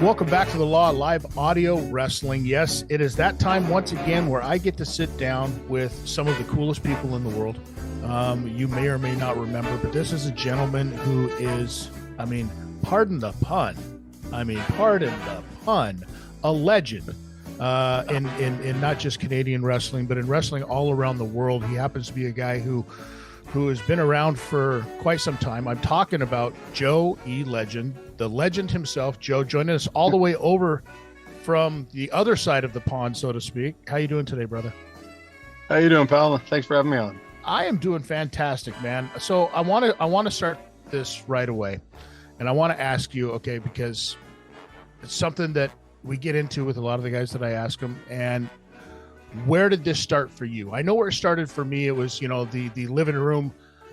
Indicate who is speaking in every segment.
Speaker 1: Welcome back to the Law Live Audio Wrestling. Yes, it is that time once again where I get to sit down with some of the coolest people in the world. You may or may not remember, but this is a gentleman who is, pardon the pun, a legend in not just Canadian wrestling, but in wrestling all around the world. He happens to be a guy who has been around for quite some time. I'm talking about Joe E. Legend, the legend himself. Joe, joining us all the way over from the other side of the pond, so to speak. How you doing today, brother?
Speaker 2: How you doing, pal? Thanks for having me on.
Speaker 1: I am doing fantastic, man. So I want to start this right away, and I want to ask you, okay, because it's something that we get into with a lot of the guys that I ask them, and where did this start for you? I know where it started for me. It was, the living room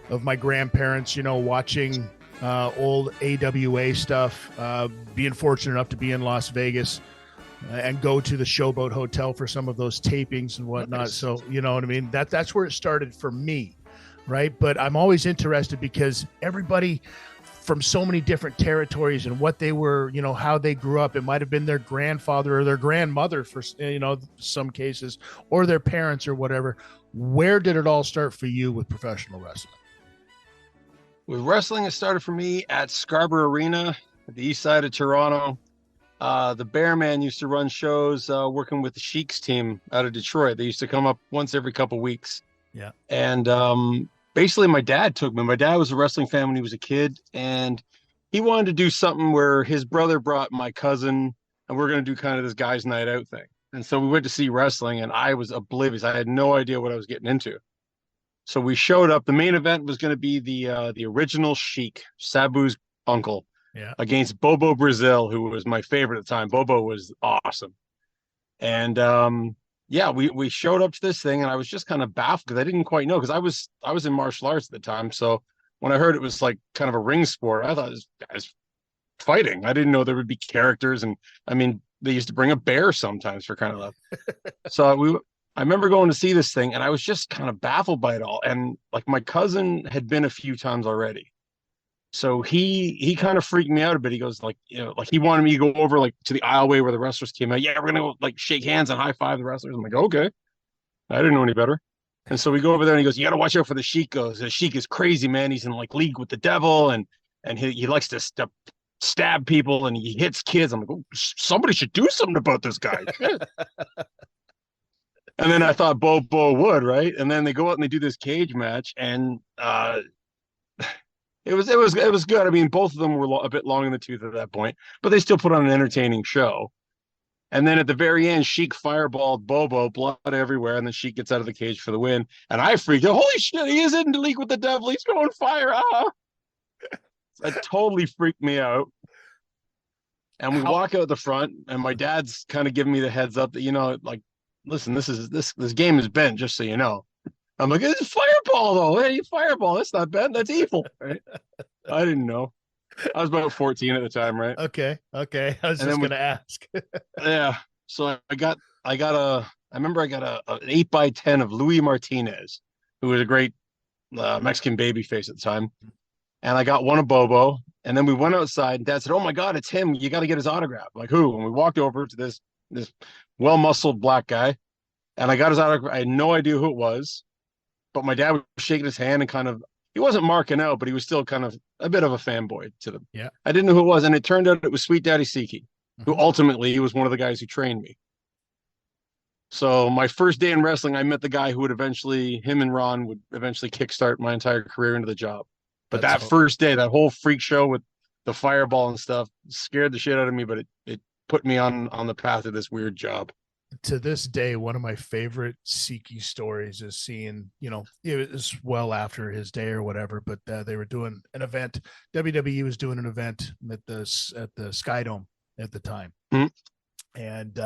Speaker 1: of my grandparents, watching old AWA stuff, being fortunate enough to be in Las Vegas and go to the Showboat Hotel for some of those tapings and whatnot. Nice. So, you know what I mean? That's where it started for me, right? But I'm always interested because everybody from so many different territories and what they were, how they grew up. It might have been their grandfather or their grandmother for, some cases, or their parents or whatever. Where did it all start for you with professional wrestling?
Speaker 2: With wrestling, it started for me at Scarborough Arena at the east side of Toronto. The Bearman used to run shows working with the Sheik's team out of Detroit. They used to come up once every couple weeks.
Speaker 1: Yeah.
Speaker 2: And basically, my dad took me. My dad was a wrestling fan when he was a kid, and he wanted to do something where his brother brought my cousin, and we're going to do kind of this guys' night out thing. And so we went to see wrestling, and I was oblivious. I had no idea what I was getting into. So we showed up. The main event was going to be the original Sheik, Sabu's uncle, against Bobo Brazil, who was my favorite at the time. Bobo was awesome. And we showed up to this thing, and I was just kind of baffled because I didn't quite know, because I was in martial arts at the time. So when I heard it was like kind of a ring sport, I thought this guy's fighting. I didn't know there would be characters, and they used to bring a bear sometimes for kind of love. So I remember going to see this thing, and I was just kind of baffled by it all. And like, my cousin had been a few times already. So he kind of freaked me out a bit. He goes like he wanted me to go over like to the aisleway where the wrestlers came out. Yeah, we're going to go like shake hands and high five the wrestlers. I'm like, okay. I didn't know any better. And so we go over there, and he goes, you got to watch out for the Sheik. The Sheik is crazy, man. He's in like league with the devil, and he likes to stab people, and he hits kids. I'm like, oh, somebody should do something about this guy. And then I thought Bobo would, right? And then they go out and they do this cage match, and it was good. Both of them were a bit long in the tooth at that point, but they still put on an entertaining show. And then at the very end, Sheik fireballed Bobo, blood everywhere, and then Sheik gets out of the cage for the win. And I freaked out. Holy shit, he is in the league with the devil. He's going fire. That totally freaked me out. And we walk out the front, and my dad's kind of giving me the heads up that, listen, this game is bent, just so you know. I'm like, it's fireball though. Hey, fireball, that's not bent, that's evil. Right? I didn't know. I was about 14 at the time, right?
Speaker 1: Okay. I was just gonna ask.
Speaker 2: Yeah. So I remember I got an 8x10 of Louis Martinez, who was a great Mexican babyface at the time. And I got one of Bobo, and then we went outside, and Dad said, oh my God, it's him. You got to get his autograph. I'm like, who? And we walked over to this well-muscled black guy, and I got his autograph. I had no idea who it was, but my dad was shaking his hand and he wasn't marking out, but he was still kind of a bit of a fanboy to them.
Speaker 1: Yeah.
Speaker 2: I didn't know who it was, and it turned out it was Sweet Daddy Siki, who ultimately, he was one of the guys who trained me. So my first day in wrestling, I met the guy who him and Ron would eventually kickstart my entire career into the job. But first day, that whole freak show with the fireball and stuff scared the shit out of me, but it put me on the path of this weird job.
Speaker 1: To this day, one of my favorite Siki stories is seeing, it was well after his day or whatever, but they were doing an event. WWE was doing an event at the Skydome at the time. Mm-hmm. And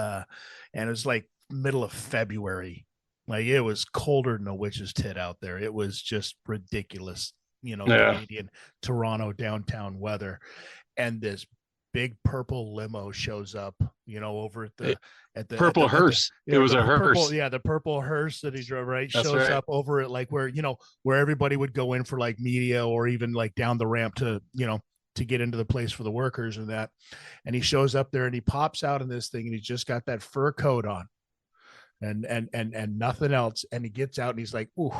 Speaker 1: it was like middle of February. Like, it was colder than a witch's tit out there. It was just ridiculous, Canadian Toronto downtown weather. And this big purple limo shows up, over at the
Speaker 2: purple hearse. It was a hearse.
Speaker 1: The purple hearse that he drove, right?
Speaker 2: That's
Speaker 1: shows
Speaker 2: right.
Speaker 1: up over it, like where everybody would go in for like media, or even like down the ramp to to get into the place for the workers and that. And he shows up there and he pops out in this thing and he's just got that fur coat on and nothing else. And he gets out and he's like, "Ooh,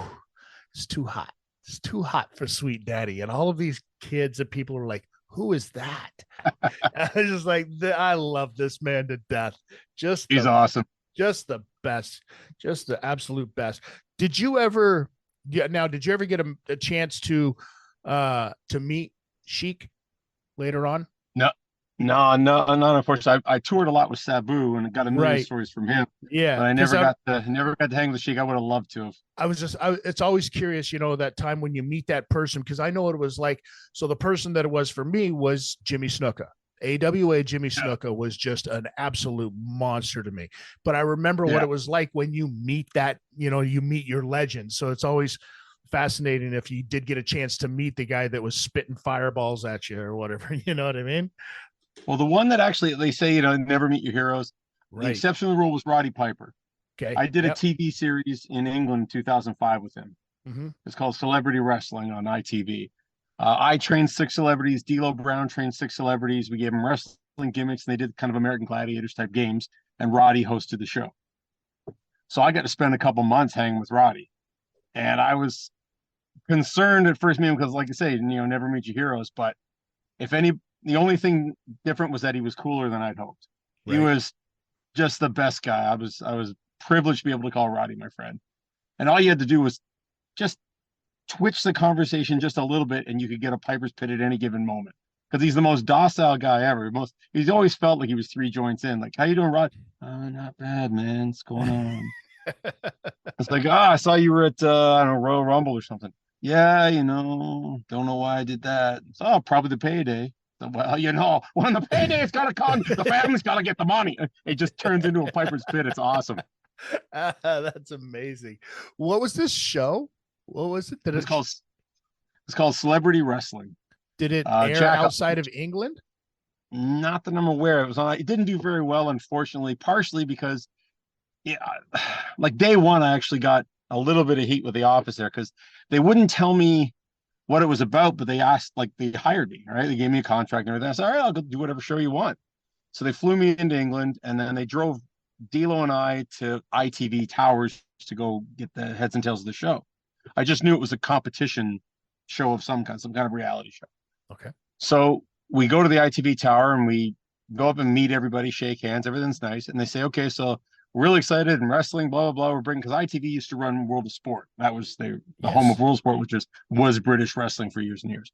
Speaker 1: it's too hot. It's too hot for sweet daddy." And all of these kids and people are like, "Who is that?" I was just like, I love this man to death.
Speaker 2: He's awesome.
Speaker 1: Just the best, just the absolute best. Did you ever get a chance to meet Sheik later on?
Speaker 2: No, not unfortunately. I toured a lot with Sabu and got a million stories from him.
Speaker 1: Yeah,
Speaker 2: but I never got to hang with Sheik. I would have loved to have.
Speaker 1: It's always curious, that time when you meet that person, because I know what it was like. So the person that it was for me was Jimmy Snuka. AWA Jimmy Snuka was just an absolute monster to me. But I remember what it was like when you meet that, you meet your legend. So it's always fascinating if you did get a chance to meet the guy that was spitting fireballs at you or whatever. You know what I mean?
Speaker 2: Well, the one that actually they say, never meet your heroes. Right. The exception to the rule was Roddy Piper.
Speaker 1: Okay.
Speaker 2: I did a TV series in England in 2005 with him.
Speaker 1: Mm-hmm.
Speaker 2: It's called Celebrity Wrestling on ITV. I trained 6 celebrities. D'Lo Brown trained 6 celebrities. We gave them wrestling gimmicks, and they did kind of American Gladiators type games, and Roddy hosted the show. So I got to spend a couple months hanging with Roddy. And I was concerned at first, because like I say, never meet your heroes. But the only thing different was that he was cooler than I'd hoped. Right. He was just the best guy. I was privileged to be able to call Roddy my friend. And all you had to do was just twitch the conversation just a little bit, and you could get a Piper's Pit at any given moment. Because he's the most docile guy ever. He's always felt like he was 3 joints in. Like, "How you doing, Rod?" "Not bad, man. What's going on?" It's like, I saw you were at Royal Rumble or something. "Yeah, don't know why I did that." "Oh, probably the payday." "Well, when the payday's got to come, the family's got to get the money." It just turns into a Piper's Pit. It's awesome.
Speaker 1: That's amazing. What was this show? What was it?
Speaker 2: It's called Celebrity Wrestling.
Speaker 1: Did it air outside of England?
Speaker 2: Not that I'm aware. It didn't do very well, unfortunately, partially because like day one, I actually got a little bit of heat with the office there because they wouldn't tell me what it was about, but they hired me, right? They gave me a contract and everything. I said, "All right, I'll go do whatever show you want." So they flew me into England, and then they drove D'Lo and I to ITV Towers to go get the heads and tails of the show. I just knew it was a competition show of some kind of reality show.
Speaker 1: Okay.
Speaker 2: So we go to the ITV Tower and we go up and meet everybody, shake hands, everything's nice. And they say, "Okay, so we're really excited and wrestling, blah, blah, blah. We're bringing," because ITV used to run World of Sport. That was the home of World of Sport, which was British wrestling for years and years.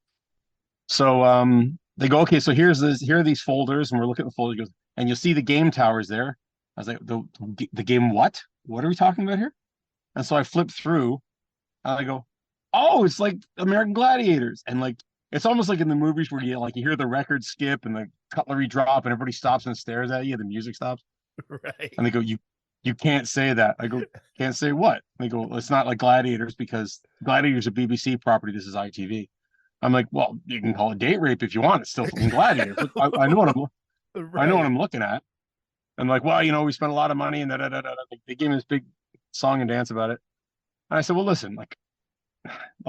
Speaker 2: So they go, "Okay, so here are these folders," and we're looking at the folders. He goes, "And you'll see the game towers there." I was like, the game what? What are we talking about here? And so I flip through and I go, "Oh, it's like American Gladiators." And like, it's almost like in the movies where you hear the record skip and the cutlery drop and everybody stops and stares at you, the music stops.
Speaker 1: Right.
Speaker 2: And they go, you can't say that." I go, "Can't say what?" They go, "Well, it's not like Gladiators because Gladiators are BBC property. This is ITV." I'm like, "Well, you can call it date rape if you want. It's still fucking Gladiators." I know what I'm looking at. And like, "Well, we spent a lot of money," and they gave me this big song and dance about it. And I said, "Well, listen, like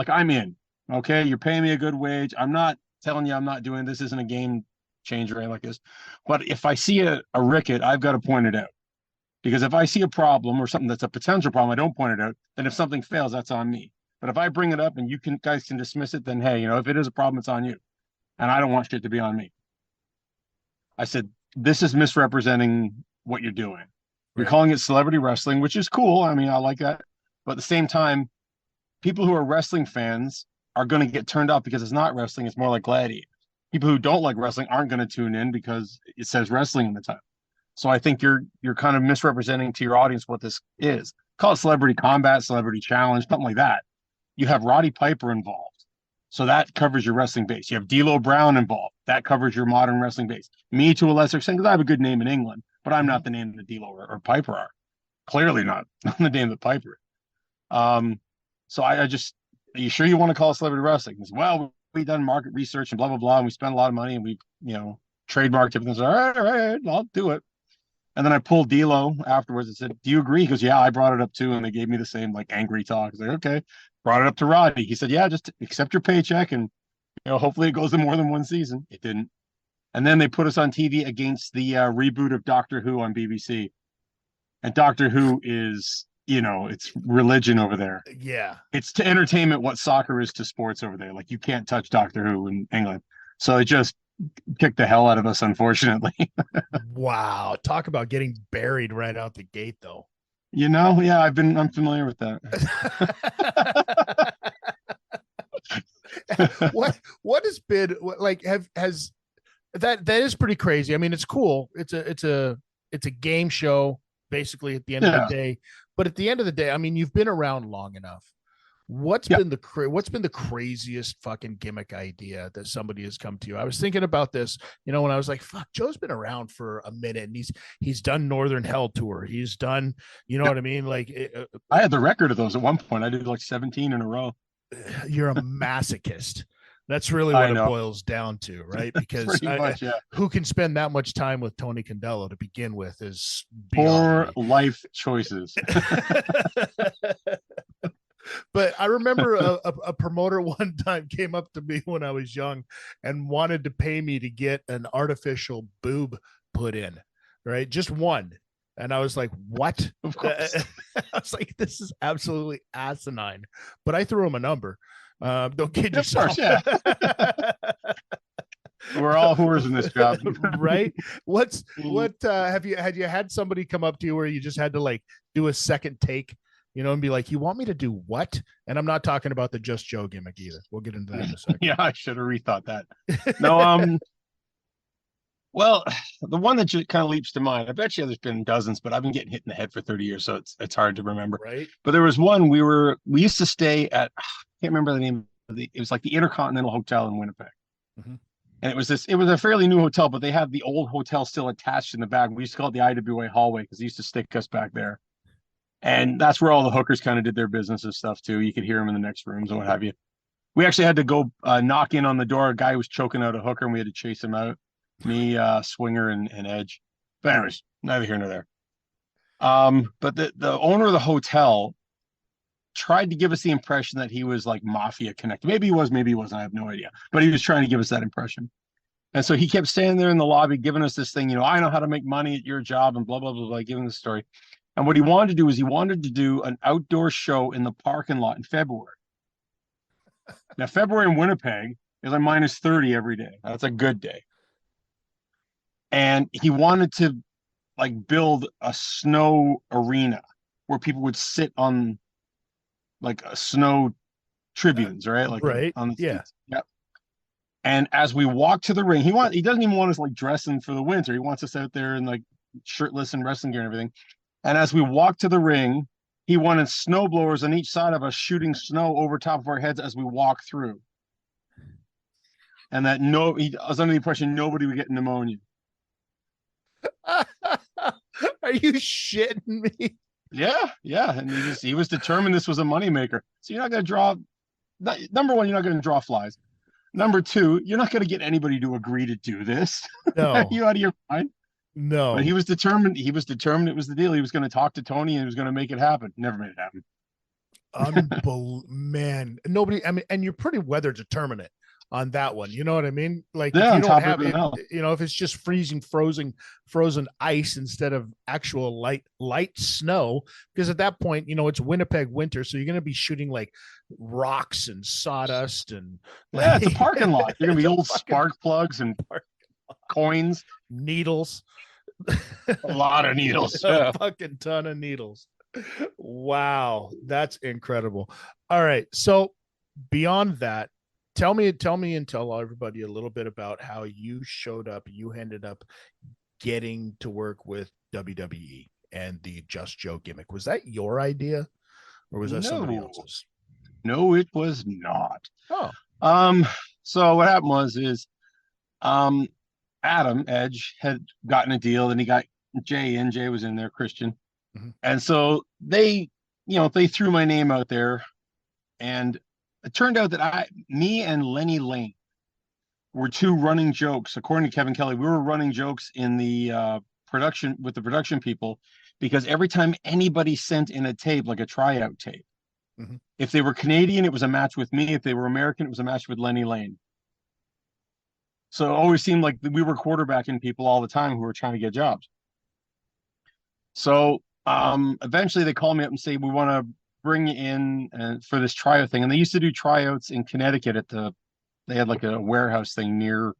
Speaker 2: I'm in. Okay, you're paying me a good wage. I'm not telling you I'm not doing this. Isn't a game changer or anything like this. But if I see a ricket, I've got to point it out. Because if I see a problem or something that's a potential problem, I don't point it out. Then if something fails, that's on me. But if I bring it up and you guys can dismiss it, then hey, if it is a problem, it's on you. And I don't want shit to be on me." I said, "This is misrepresenting what you're doing. You're calling it celebrity wrestling, which is cool. I mean, I like that. But at the same time, people who are wrestling fans are going to get turned off because it's not wrestling. It's more like Gladiators. People who don't like wrestling aren't going to tune in because it says wrestling in the title. So I think you're kind of misrepresenting to your audience what this is. Call it celebrity combat, celebrity challenge, something like that. You have Roddy Piper involved. So that covers your wrestling base. You have D'Lo Brown involved. That covers your modern wrestling base. Me to a lesser extent, because I have a good name in England, but I'm not the name that D'Lo or Piper are. Clearly not the name that Piper. So I just, "Are you sure you want to call it celebrity wrestling?" He said, "Well, we've done market research and blah, blah, blah. And we spent a lot of money and we, trademarked everything." So, all right, I'll do it. And then I pulled D'Lo afterwards and said, "Do you agree?" He goes, "Yeah, I brought it up too." And they gave me the same angry talk. I was like, "Okay." Brought it up to Roddy. He said, "Yeah, just accept your paycheck and hopefully it goes to more than one season. It didn't. And then they put us on TV against the reboot of Doctor Who on BBC. And Doctor Who is, it's religion over there.
Speaker 1: Yeah.
Speaker 2: It's to entertainment what soccer is to sports over there. Like, you can't touch Doctor Who in England. So it just kicked the hell out of us, unfortunately.
Speaker 1: Wow. Talk about getting buried right out the gate, though.
Speaker 2: Yeah, I'm familiar with that.
Speaker 1: What has been like, has that is pretty crazy. I mean, it's cool. It's a game show basically at the end of the day. But at the end of the day, I mean, you've been around long enough. What's been the craziest fucking gimmick idea that somebody has come to you? I was thinking about this, when I was like, fuck, Joe's been around for a minute, and he's done Northern Hell Tour. He's done, what I mean? Like,
Speaker 2: I had the record of those at one point. I did like 17 in a row.
Speaker 1: You're a masochist. That's really what it boils down to, right? Because who can spend that much time with Tony Condello to begin with is
Speaker 2: poor life choices.
Speaker 1: But I remember a promoter one time came up to me when I was young and wanted to pay me to get an artificial boob put in, right? Just one. And I was like, what?
Speaker 2: Of course.
Speaker 1: I was like, this is absolutely asinine. But I threw him a number. Don't kid yourself.
Speaker 2: Of course, yeah. We're all whores in this job.
Speaker 1: Right? What have you had somebody come up to you where you just had to like do a second take, and be like, you want me to do what? And I'm not talking about the Just Joe gimmick either. We'll get into that in a second.
Speaker 2: Yeah, I should have rethought that. No, well, the one that just kind of leaps to mind, I bet you there's been dozens, but I've been getting hit in the head for 30 years, so it's hard to remember.
Speaker 1: Right.
Speaker 2: But there was one we used to stay at, I can't remember the name of it was like the Intercontinental Hotel in Winnipeg.
Speaker 1: Mm-hmm.
Speaker 2: And it was a fairly new hotel, but they have the old hotel still attached in the back. We used to call it the IWA hallway because they used to stick us back there. And that's where all the hookers kind of did their business and stuff too. You could hear them in the next rooms and what have you. We actually had to go knock in on the door. A guy was choking out a hooker and we had to chase him out. Me, Swinger, and Edge. But anyways, neither here nor there. But the owner of the hotel tried to give us the impression that he was like mafia connected. Maybe he was, maybe he wasn't. I have no idea. But he was trying to give us that impression. And so he kept standing there in the lobby giving us this thing, I know how to make money at your job and blah, blah, blah, blah, giving the story. And what he wanted to do is he wanted to do an outdoor show in the parking lot in February. Now, February in Winnipeg is like minus 30 every day. That's a good day. And he wanted to like build a snow arena where people would sit on like a snow tribunes, right? Like on the seats. Yep. And as we walk to the ring, he doesn't even want us like dressing for the winter. He wants us out there in like shirtless and wrestling gear and everything. And as we walk to the ring, he wanted snow blowers on each side of us shooting snow over top of our heads as we walk through. And he was under the impression nobody would get pneumonia.
Speaker 1: Are you shitting me?
Speaker 2: Yeah. And he was determined this was a moneymaker. So you're not going to draw. Number one, you're not going to draw flies. Number two, you're not going to get anybody to agree to do this.
Speaker 1: No.
Speaker 2: Are you out of your mind?
Speaker 1: No.
Speaker 2: But he was determined. It was the deal. He was going to talk to Tony and he was going to make it happen. Never made it happen.
Speaker 1: Man, nobody. I mean, and you're pretty weather determinate on that one. You know what I mean? Like,
Speaker 2: yeah,
Speaker 1: if you don't have it,
Speaker 2: now.
Speaker 1: if it's just frozen ice instead of actual light snow, because at that point, it's Winnipeg winter, so you're going to be shooting like rocks and sawdust and
Speaker 2: it's a parking lot. You're going to be old spark plugs and coins,
Speaker 1: needles.
Speaker 2: A lot of needles.
Speaker 1: A fucking ton of needles. Wow, that's incredible. All right, so beyond that, tell me and tell everybody a little bit about how you ended up getting to work with WWE and the Just Joe gimmick. Was that your idea or was that somebody else's?
Speaker 2: No, it was not.
Speaker 1: Oh.
Speaker 2: So what happened is Adam Edge had gotten a deal, and he got Jay in. Jay was in there, Christian. Mm-hmm. And so they threw my name out there, and it turned out that me and Lenny Lane were two running jokes. According to Kevin Kelly, we were running jokes in the production with the production people, because every time anybody sent in a tape, like a tryout tape, mm-hmm. if they were Canadian, it was a match with me. If they were American, it was a match with Lenny Lane. So it always seemed like we were quarterbacking people all the time who were trying to get jobs. So eventually they called me up and say, we want to bring you in for this tryout thing. And they used to do tryouts in Connecticut they had like a warehouse thing near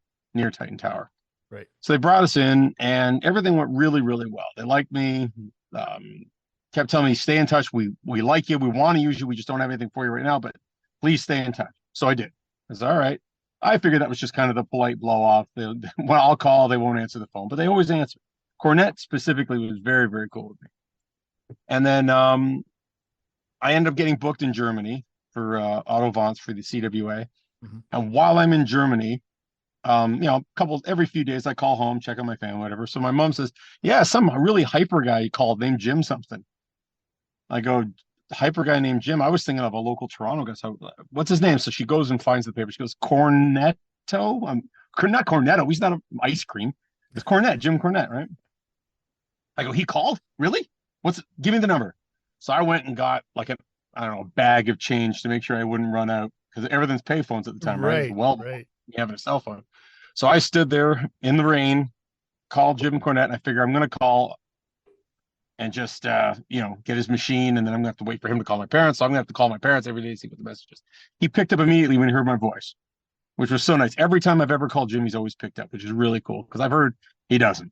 Speaker 2: Titan Tower.
Speaker 1: Right.
Speaker 2: So they brought us in and everything went really, really well. They liked me, kept telling me, stay in touch. We like you. We want to use you. We just don't have anything for you right now, but please stay in touch. So I did. I was all right. I figured that was just kind of the polite blow off. Well, I'll call, they won't answer the phone, but they always answer. Cornette specifically was very, very cool with me. And then I ended up getting booked in Germany for Auto Vance for the CWA.
Speaker 1: Mm-hmm.
Speaker 2: And while I'm in Germany, every few days I call home, check on my family, whatever. So my mom says, yeah, some really hyper guy called named Jim something. I go, hyper guy named Jim. I was thinking of a local Toronto guy. So what's his name? So she goes and finds the paper. She goes, Cornetto? Not Cornetto. He's not an ice cream. It's Cornette, Jim Cornette, right? I go, he called? Really? Give me the number. So I went and got like a bag of change to make sure I wouldn't run out because everything's payphones at the time, right? Well,
Speaker 1: right.
Speaker 2: You having a cell phone. So I stood there in the rain, called Jim Cornette, and I figure I'm going to call and just, get his machine, and then I'm going to have to wait for him to call my parents. So I'm going to have to call my parents every day to see what the message is. He picked up immediately when he heard my voice, which was so nice. Every time I've ever called Jim, he's always picked up, which is really cool because I've heard he doesn't,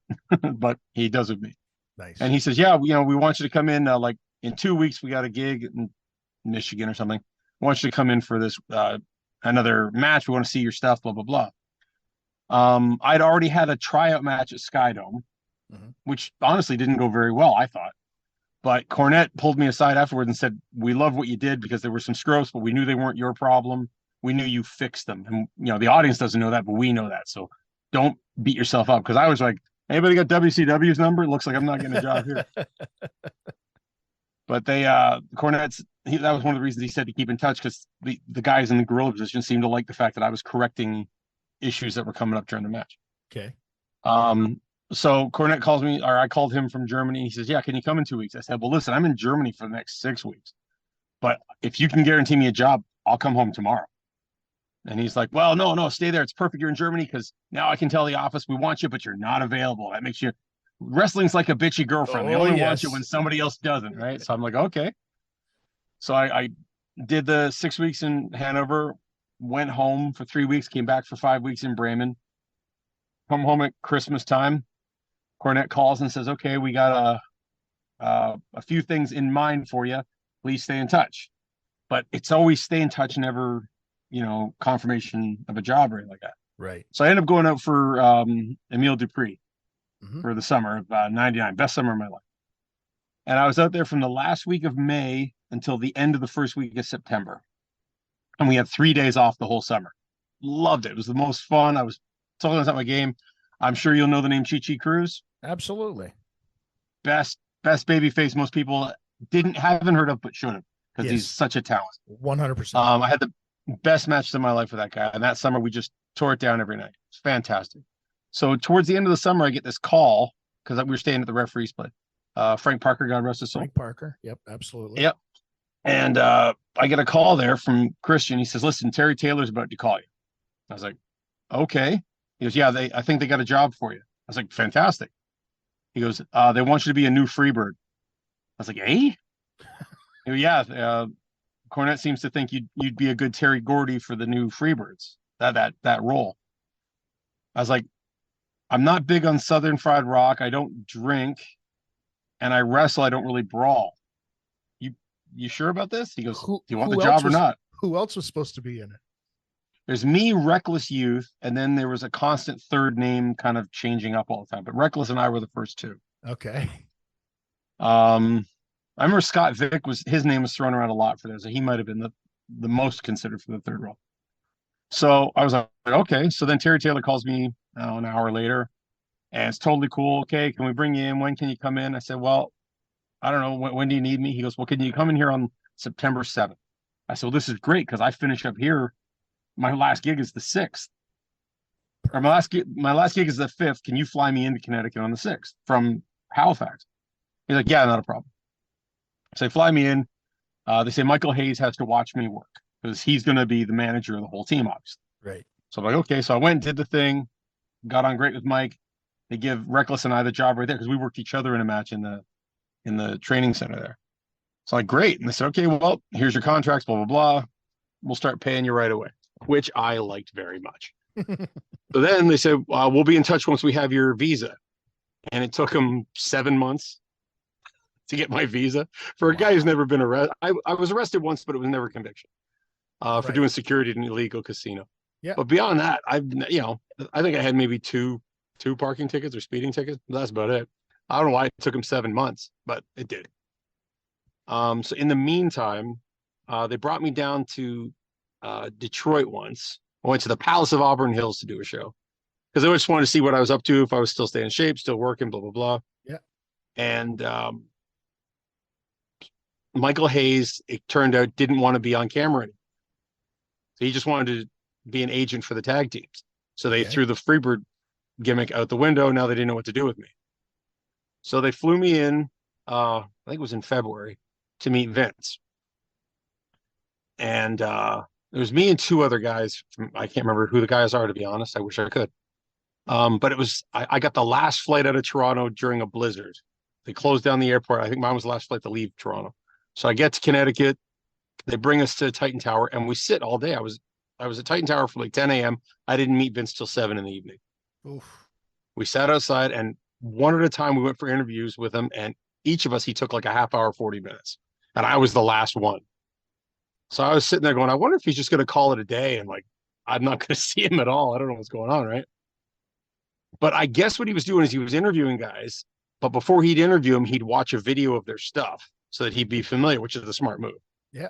Speaker 2: but he does with me.
Speaker 1: Nice.
Speaker 2: And he says, yeah, we want you to come in like in 2 weeks. We got a gig in Michigan or something. I want you to come in for this another match. We want to see your stuff, blah, blah, blah. I'd already had a tryout match at Skydome, which honestly didn't go very well, I thought. But Cornette pulled me aside afterwards and said, we love what you did because there were some screws, but we knew they weren't your problem. We knew you fixed them. And, the audience doesn't know that, but we know that. So don't beat yourself up. Because I was like, anybody got WCW's number? It looks like I'm not getting a job here. But Cornette's, that was one of the reasons he said to keep in touch because the guys in the gorilla position seemed to like the fact that I was correcting issues that were coming up during the match.
Speaker 1: Okay.
Speaker 2: So Cornette calls me, or I called him from Germany. He says, yeah, can you come in 2 weeks? I said, well, listen, I'm in Germany for the next 6 weeks. But if you can guarantee me a job, I'll come home tomorrow. And he's like, well, no, stay there. It's perfect. You're in Germany because now I can tell the office we want you, but you're not available. That makes you wrestling's like a bitchy girlfriend. They only want you when somebody else doesn't, right? So I'm like, okay. So I did the 6 weeks in Hanover, went home for 3 weeks, came back for 5 weeks in Bremen. Come home at Christmas time. Cornette calls and says, okay, we got a few things in mind for you. Please stay in touch. But it's always stay in touch, never, confirmation of a job or anything like that.
Speaker 1: Right.
Speaker 2: So I ended up going out for Emile Dupree for the summer of 99, best summer of my life. And I was out there from the last week of May until the end of the first week of September. And we had 3 days off the whole summer. Loved it. It was the most fun. I was talking about my game. I'm sure you'll know the name Chi Chi Cruz.
Speaker 1: Absolutely.
Speaker 2: Best baby face most people haven't heard of, but should have, because he's such a talent.
Speaker 1: 100%.
Speaker 2: I had the best matches of my life with that guy. And that summer we just tore it down every night. It's fantastic. So towards the end of the summer, I get this call because we were staying at the referee's place. Frank Parker, God rest his soul.
Speaker 1: Frank Parker. Yep, absolutely.
Speaker 2: Yep. And I get a call there from Christian. He says, listen, Terry Taylor's about to call you. I was like, okay. He goes, yeah, I think they got a job for you. I was like, fantastic. He goes, they want you to be a new Freebird. I was like, eh? He goes, yeah. Cornette seems to think you'd be a good Terry Gordy for the new Freebirds. That role. I was like, I'm not big on Southern Fried Rock. I don't drink, and I wrestle. I don't really brawl. You sure about this? He goes, do you want the job or not?
Speaker 1: Who else was supposed to be in it?
Speaker 2: There's me, Reckless Youth, and then there was a constant third name kind of changing up all the time. But Reckless and I were the first two.
Speaker 1: Okay.
Speaker 2: I remember Scott Vick his name was thrown around a lot for this. So he might have been the most considered for the third role. So I was like, okay. So then Terry Taylor calls me an hour later, and it's totally cool. Okay, can we bring you in? When can you come in? I said, well, I don't know. When do you need me? He goes, well, can you come in here on September 7th? I said, well, this is great because I finish up here. My last gig is the 6th. Or my last gig is the 5th. Can you fly me into Connecticut on the 6th from Halifax? He's like, yeah, not a problem. So they fly me in. They say Michael Hayes has to watch me work because he's going to be the manager of the whole team, obviously.
Speaker 1: Right.
Speaker 2: So I'm like, okay. So I went and did the thing. got on great with Mike. They give Reckless and I the job right there because we worked each other in a match in the training center there. So like, great. And they said, okay, well, here's your contracts, blah, blah, blah. We'll start paying you right away, which I liked very much. So then they said, we'll be in touch once we have your visa. And it took them 7 months to get my visa for a guy who's never been arrested. I was arrested once, but it was never conviction for doing security in an illegal casino.
Speaker 1: Yeah.
Speaker 2: But beyond that, I think I had maybe two parking tickets or speeding tickets. That's about it. I don't know why it took him 7 months, but it did. So in the meantime, they brought me down to Detroit once. I went to the Palace of Auburn Hills to do a show because I just wanted to see what I was up to, if I was still staying in shape, still working, blah, blah, blah.
Speaker 1: Yeah.
Speaker 2: And Michael Hayes, it turned out, didn't want to be on camera anymore. So he just wanted to be an agent for the tag teams. So they threw the Freebird gimmick out the window. Now they didn't know what to do with me. So they flew me in, I think it was in February, to meet Vince. And it was me and two other guys. I can't remember who the guys are, to be honest. I wish I could. But it was, I got the last flight out of Toronto during a blizzard. They closed down the airport. I think mine was the last flight to leave Toronto. So I get to Connecticut. They bring us to Titan Tower, and we sit all day. I was at Titan Tower from like 10 a.m. I didn't meet Vince till 7 in the evening.
Speaker 1: Oof.
Speaker 2: We sat outside, and one at a time we went for interviews with him, and each of us, he took like a half hour, 40 minutes. And I was the last one. So I was sitting there going, I wonder if he's just going to call it a day, and like, I'm not going to see him at all. I don't know what's going on, right? But I guess what he was doing is he was interviewing guys, but before he'd interview them, he'd watch a video of their stuff so that he'd be familiar, which is the smart move.
Speaker 1: Yeah.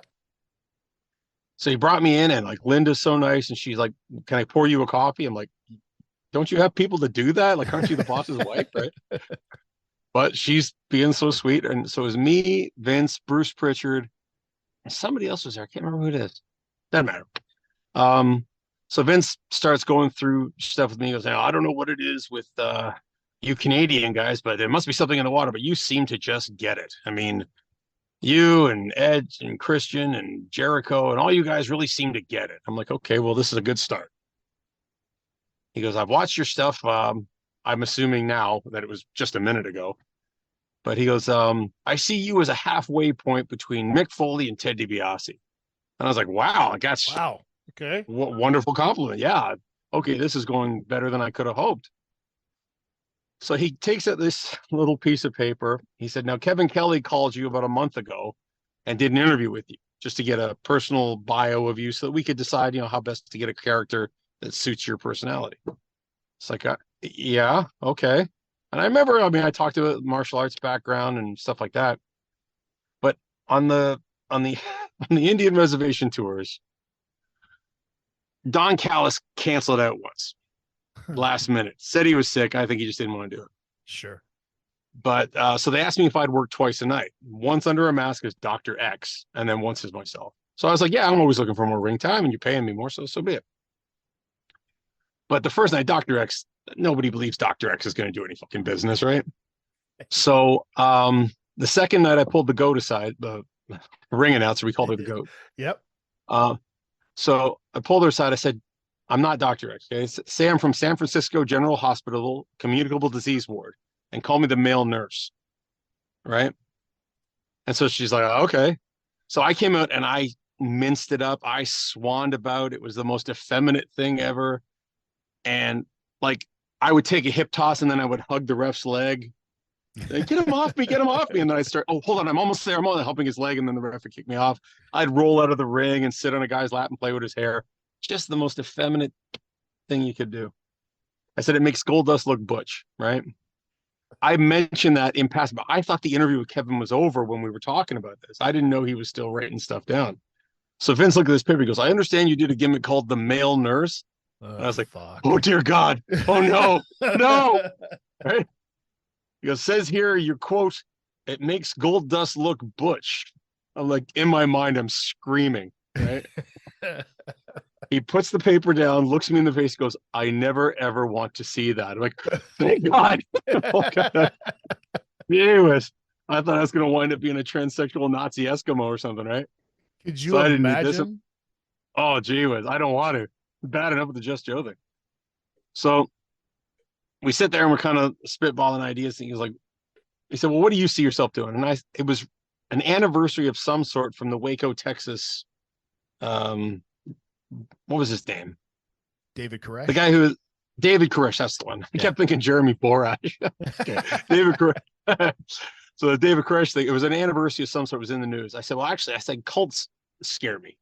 Speaker 2: So he brought me in, and like, Linda's so nice, and she's like, can I pour you a coffee? I'm like, don't you have people to do that? Like, aren't you the boss's wife, right? But she's being so sweet. And so it was me, Vince, Bruce Pritchard, and somebody else was there. I can't remember who it is. Doesn't matter. So Vince starts going through stuff with me. He goes, I don't know what it is with you Canadian guys, but there must be something in the water, but you seem to just get it. I mean, you and Ed and Christian and Jericho and all you guys really seem to get it. I'm like, okay, well, this is a good start. He goes, I've watched your stuff. I'm assuming now that it was just a minute ago. But he goes, I see you as a halfway point between Mick Foley and Ted DiBiase. And I was like, wow, that's
Speaker 1: wow. Okay.
Speaker 2: Wonderful compliment. Yeah. Okay, this is going better than I could have hoped. So he takes out this little piece of paper. He said, now, Kevin Kelly called you about a month ago and did an interview with you just to get a personal bio of you so that we could decide, how best to get a character that suits your personality. It's like, yeah, okay. And I remember, I talked about martial arts background and stuff like that. But on the Indian reservation tours, Don Callis canceled out once, last minute. Said he was sick. I think he just didn't want to do it.
Speaker 1: Sure.
Speaker 2: But so they asked me if I'd work twice a night. Once under a mask as Dr. X, and then once as myself. So I was like, yeah, I'm always looking for more ring time, and you're paying me more, so be it. But the first night, Dr. X, nobody believes Dr. X is going to do any fucking business, right? So the second night, I pulled the goat aside, the ring announcer, we called her the goat.
Speaker 1: Yep.
Speaker 2: So I pulled her aside. I said, I'm not Dr. X. Okay? Say I'm from San Francisco General Hospital, Communicable Disease Ward, and call me the male nurse. Right? And so she's like, okay. So I came out and I minced it up. I swanned about. It was the most effeminate thing ever. And like, I would take a hip toss and then I would hug the ref's leg. Like, get him off me, get him off me. And then I'd start, oh, hold on, I'm almost there. I'm only helping his leg. And then the ref would kick me off. I'd roll out of the ring and sit on a guy's lap and play with his hair. Just the most effeminate thing you could do. I said, it makes Goldust look butch, right? I mentioned that in passing, but I thought the interview with Kevin was over when we were talking about this. I didn't know he was still writing stuff down. So Vince looked at this paper. He goes, I understand you did a gimmick called the male nurse. And I was like, fuck. Oh, dear God. Oh, no. No. Right? He goes, says here, your quote, it makes Goldust look butch. I'm like, in my mind, I'm screaming. Right? He puts the paper down, looks me in the face, goes, I never, ever want to see that. I'm like, thank God. Oh, God. Anyways, I thought I was going to wind up being a transsexual Nazi Eskimo or something, right?
Speaker 1: Could you imagine?
Speaker 2: Oh, gee whiz. I don't want to. Bad enough with the Just Joe thing. So we sit there and we're kind of spitballing ideas. And he said, well, what do you see yourself doing? And it was an anniversary of some sort from the Waco, Texas. What was his name?
Speaker 1: David Koresh.
Speaker 2: The guy who David Koresh, that's the one. I kept thinking Jeremy Borash. Okay. David Koresh. So the David Koresh thing, it was an anniversary of some sort, was in the news. I said, well, actually, I said cults scare me.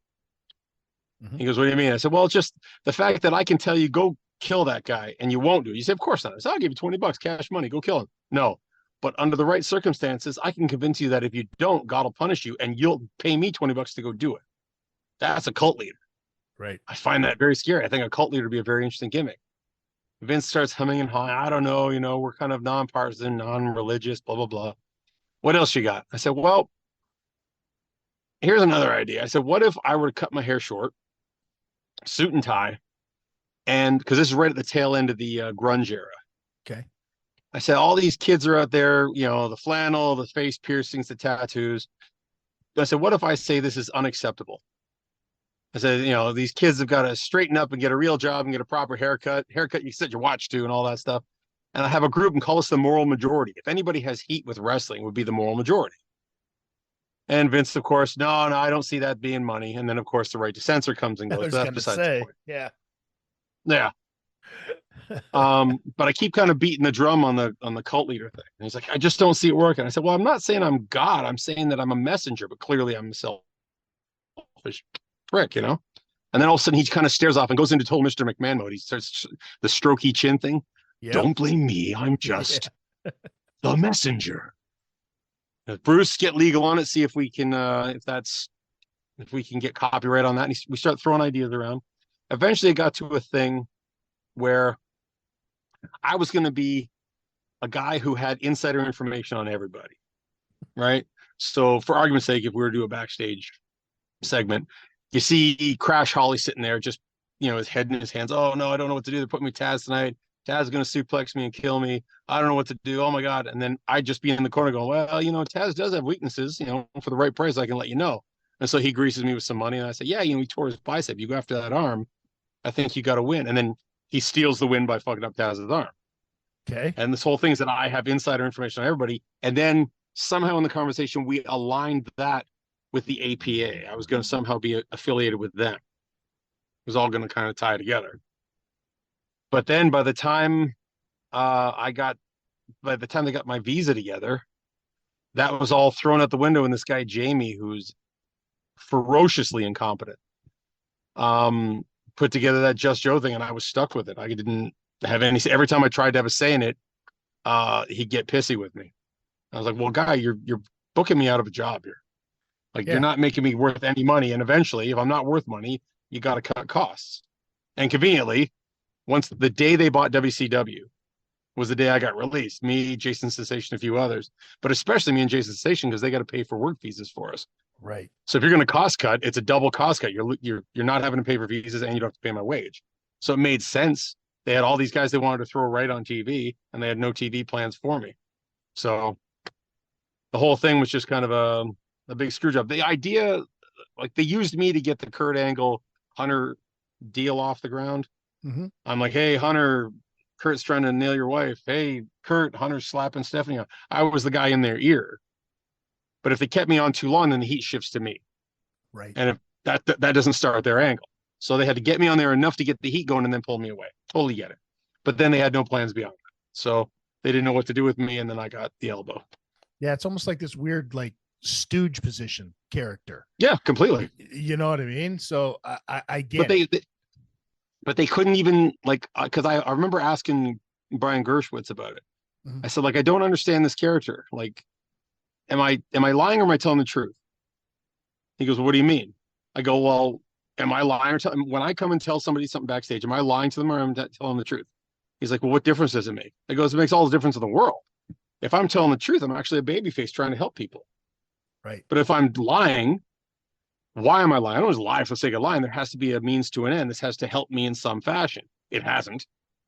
Speaker 2: Mm-hmm. He goes, what do you mean? I said, well, it's just the fact that I can tell you, go kill that guy, and you won't do it. You said, of course not. I said, I'll give you $20, cash money, go kill him. No. But under the right circumstances, I can convince you that if you don't, God will punish you, and you'll pay me $20 to go do it. That's a cult leader.
Speaker 1: Right.
Speaker 2: I find that very scary. I think a cult leader would be a very interesting gimmick. Vince starts humming and hawing. I don't know. We're kind of nonpartisan, non-religious, blah, blah, blah. What else you got? I said, well, here's another idea. I said, what if I were to cut my hair short, suit and tie, and because this is right at the tail end of the grunge era.
Speaker 1: Okay.
Speaker 2: I said, all these kids are out there, the flannel, the face piercings, the tattoos. I said, what if I say this is unacceptable? I said, these kids have got to straighten up and get a real job and get a proper haircut you can set your watch to and all that stuff. And I have a group and call us the moral majority. If anybody has heat with wrestling, it would be the moral majority. And Vince, of course, no, I don't see that being money. And then, of course, the right to censor comes and goes. That's besides the point.
Speaker 1: Yeah.
Speaker 2: Yeah. But I keep kind of beating the drum on the cult leader thing. And he's like, I just don't see it working. I said, well, I'm not saying I'm God. I'm saying that I'm a messenger, but clearly I'm a selfish prick, And then all of a sudden he kind of stares off and goes into total Mr. McMahon mode. He starts the strokey chin thing. Yep. Don't blame me. I'm just the messenger. Bruce, get legal on it. See if we can, if we can get copyright on that. And we start throwing ideas around. Eventually it got to a thing where I was going to be a guy who had insider information on everybody. Right. So for argument's sake, if we were to do a backstage segment, you see Crash Holly sitting there, just, his head in his hands. Oh no, I don't know what to do. They're putting me Taz tonight. Taz is going to suplex me and kill me. I don't know what to do. Oh my God. And then I'd just be in the corner going, well, Taz does have weaknesses, for the right price, I can let you know. And so he greases me with some money. And I say, yeah, he tore his bicep. You go after that arm. I think you got to win. And then he steals the win by fucking up Taz's arm.
Speaker 1: Okay.
Speaker 2: And this whole thing is that I have insider information on everybody. And then somehow in the conversation, we aligned that with the APA. I was going to somehow be affiliated with them. It was all going to kind of tie together. But then by the time they got my visa together, that was all thrown out the window. And this guy, Jamie, who's ferociously incompetent, put together that Just Joe thing, and I was stuck with it. I didn't have any, every time I tried to have a say in it, he'd get pissy with me. I was like, well, guy, you're booking me out of a job here. Like, you're not making me worth any money. And eventually, if I'm not worth money, you got to cut costs. And conveniently, once the day they bought WCW was the day I got released, me, Jason Sensation, a few others, but especially me and Jason Sensation, because they got to pay for work visas for us.
Speaker 1: Right.
Speaker 2: So if you're going to cost cut, it's a double cost cut. You're not having to pay for visas and you don't have to pay my wage. So it made sense. They had all these guys they wanted to throw right on TV, and they had no TV plans for me. So the whole thing was just kind of a big screw job. The idea, like, they used me to get the Kurt Angle Hunter deal off the ground. Mm-hmm. I'm like, hey, Hunter, Kurt's trying to nail your wife. Hey, Kurt, Hunter's slapping Stephanie. I was the guy in their ear. But if they kept me on too long, then the heat shifts to me.
Speaker 1: Right.
Speaker 2: And if that doesn't start their angle. So they had to get me on there enough to get the heat going and then pull me away. Totally get it. But then they had no plans beyond that. So they didn't know what to do with me, and then I got the elbow.
Speaker 1: Yeah, it's almost like this weird, like, stooge position character.
Speaker 2: Yeah, completely.
Speaker 1: You know what I mean? So I get it.
Speaker 2: But they couldn't even, like, because I remember asking Brian Gershwitz about it. Mm-hmm. I said, like, I don't understand this character. Like, am I lying or am I telling the truth? He goes, well, what do you mean? I go, well, am I lying or when I come and tell somebody something backstage, am I lying to them or am I telling them the truth? He's like, well, what difference does it make? I goes, it makes all the difference in the world. If I'm telling the truth, I'm actually a babyface trying to help people.
Speaker 1: Right.
Speaker 2: But if I'm lying, why am I lying? I don't just lie for the sake of lying. There has to be a means to an end. This has to help me in some fashion. It hasn't,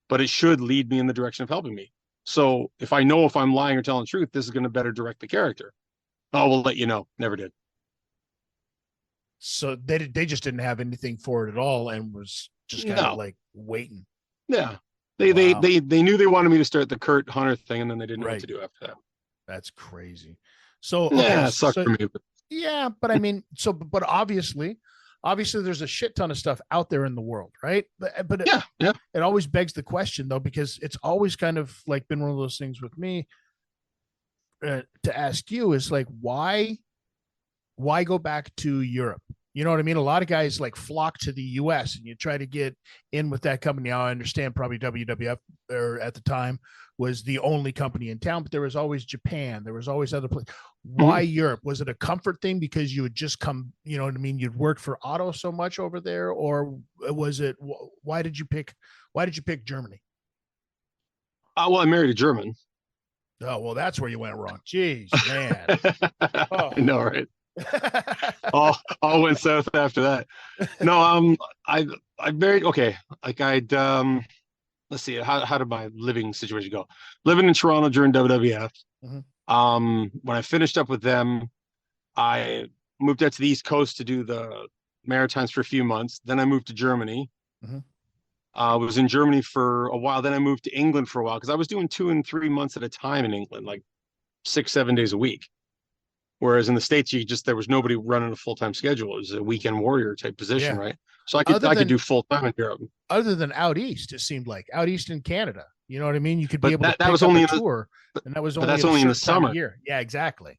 Speaker 2: but it should lead me in the direction of helping me. So if I know if I'm lying or telling the truth, this is going to better direct the character. Oh, we'll let you know. Never did.
Speaker 1: So they just didn't have anything for it at all and was just kind of like waiting.
Speaker 2: Yeah.
Speaker 1: Wow.
Speaker 2: They knew they wanted me to start the Kurt Hunter thing, and then they didn't know what
Speaker 1: Right.
Speaker 2: to do after that.
Speaker 1: That's crazy. So, okay.
Speaker 2: Yeah, it sucked
Speaker 1: So,
Speaker 2: for me. But
Speaker 1: yeah, but I mean, so, but obviously there's a shit ton of stuff out there in the world, right? But
Speaker 2: yeah, yeah.
Speaker 1: it always begs the question though, because it's always kind of like been one of those things with me to ask you is like, why go back to Europe? You know what I mean? A lot of guys like flock to the US and you try to get in with that company. Now I understand probably WWF or at the time was the only company in town, but there was always Japan. There was always other places. Why Europe? Was it a comfort thing because you had just come, you know what I mean? You'd worked for Otto so much over there, or was it why did you pick Germany?
Speaker 2: Well, I married a German.
Speaker 1: Oh, well, that's where you went wrong. Jeez, man. Oh.
Speaker 2: I know, right? All went south after that. No, I married. Okay, like let's see, how did my living situation go? Living in Toronto during WWF. When I finished up with them, I moved out to the East Coast to do the Maritimes for a few months. Then I moved to Germany. I was in Germany for a while. Then I moved to England for a while because I was doing 2 and 3 months at a time in England, like 6, 7 days a week. Whereas in the States, there was nobody running a full-time schedule. It was a weekend warrior type position,
Speaker 1: Yeah.
Speaker 2: right? So I could do full-time in Europe.
Speaker 1: Other than out east, it seemed like out east in Canada. You know what I mean? You could be
Speaker 2: But
Speaker 1: able
Speaker 2: that
Speaker 1: to pick
Speaker 2: was
Speaker 1: up
Speaker 2: only
Speaker 1: a
Speaker 2: in the,
Speaker 1: tour, and that was
Speaker 2: but
Speaker 1: only
Speaker 2: that's
Speaker 1: at a
Speaker 2: only in the
Speaker 1: certain time of
Speaker 2: summer.
Speaker 1: year. Yeah, exactly.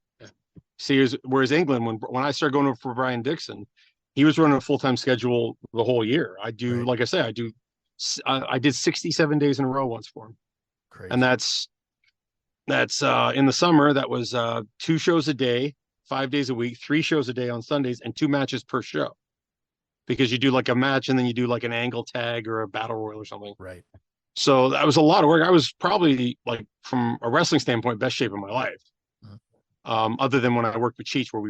Speaker 2: See, whereas England, when I started going over for Brian Dixon, he was running a full-time schedule the whole year.
Speaker 1: Right.
Speaker 2: Like I say, I did 67 days in a row once for him,
Speaker 1: Crazy.
Speaker 2: and that's in the summer. That was 2 shows a day, 5 days a week, 3 shows a day on Sundays, and 2 matches per show. Because you do like a match and then you do like an angle tag or a battle royal or something.
Speaker 1: Right.
Speaker 2: So that was a lot of work. I was probably, like, from a wrestling standpoint, best shape of my life. Other than when I worked with Cheech, where